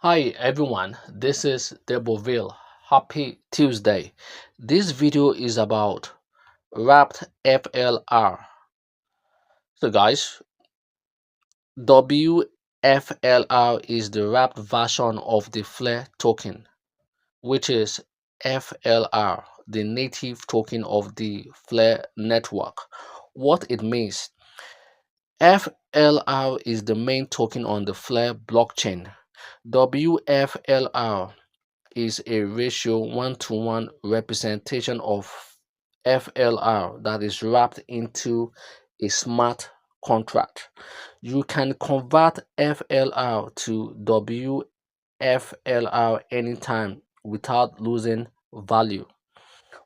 Hi everyone, this is Deboville. Happy Tuesday. This video is about wrapped FLR. So guys, WFLR is the wrapped version of the FLR token, which is FLR, the native token of the FLR network. What it means: FLR is the main token on the FLR blockchain. WFLR is a ratio 1-to-1 representation of FLR that is wrapped into a smart contract. You can convert FLR to WFLR anytime without losing value.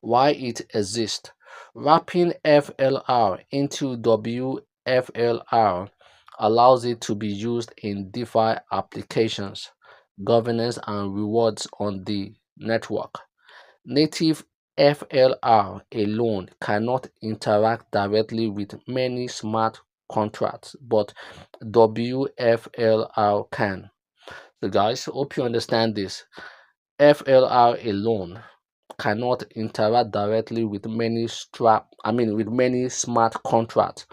Why it exists? Wrapping FLR into WFLR allows it to be used in DeFi applications, governance, and rewards on the network. Native FLR alone cannot interact directly with many smart contracts, but WFLR can. So, guys, hope you understand this. FLR alone cannot interact directly with many smart contracts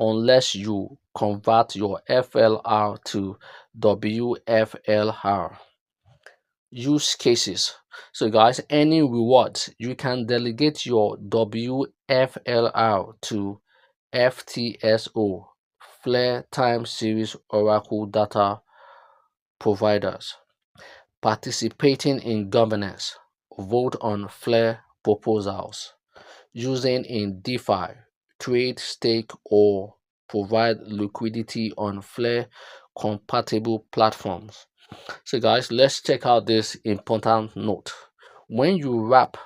unless you convert your FLR to WFLR. Use cases. So guys, any rewards, you can delegate your WFLR to FTSO, FLR time series Oracle data providers. Participating in governance, vote on FLR proposals. Using in DeFi, trade, stake, or provide liquidity on FLR compatible platforms. So guys, let's check out this important note. When you wrap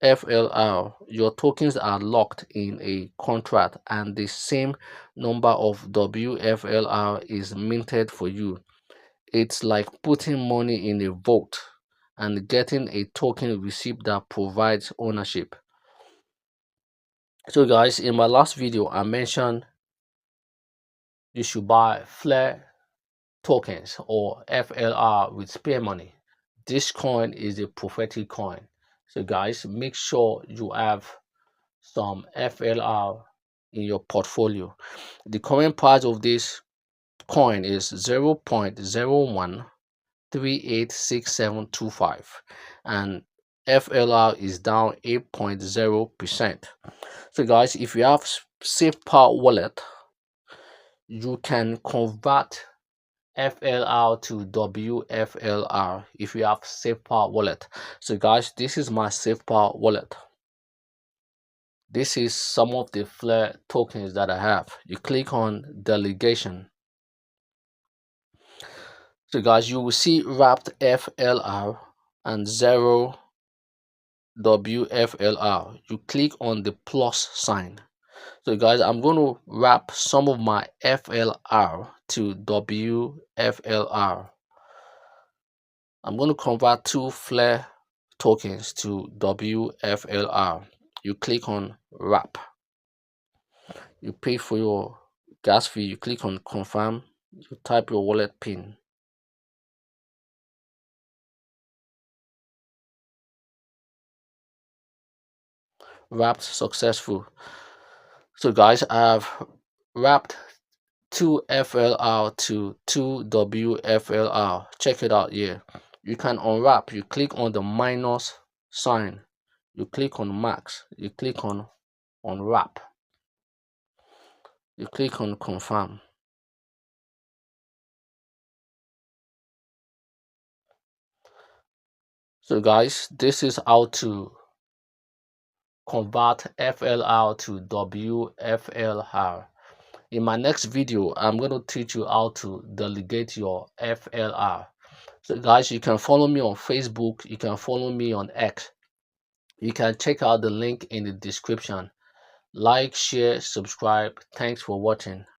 FLR, your tokens are locked in a contract and the same number of WFLR is minted for you. It's like putting money in a vault and getting a token receipt that provides ownership. So guys, in my last video, I mentioned you should buy FLR tokens or FLR with spare money. This coin is a prophetic coin. So guys, make sure you have some FLR in your portfolio. The current price of this coin is 0.01386725 and FLR is down 8.0%. So guys, if you have SafePower wallet, you can convert FLR to WFLR if you have SafePower wallet. So guys, this is my SafePower wallet. This is some of the FLR tokens that I have. You click on delegation. So guys, you will see wrapped FLR and 0 WFLR. You click on the plus sign. So guys, I'm going to wrap some of my FLR to WFLR. I'm going to convert 2 FLR tokens to WFLR. You click on wrap. You pay for your gas fee. You click on confirm. You type your wallet pin. Wrapped successful. So guys, I have wrapped 2 FLR to 2 WFLR. Check it out here. You can unwrap. You click on the minus sign. You click on max. You click on unwrap. You click on confirm. So guys, this is how to convert FLR to WFLR. In my next video, I'm going to teach you how to delegate your FLR. So guys, you can follow me on Facebook. You can follow me on X. You can check out the link in the description. Like, share, subscribe. Thanks for watching.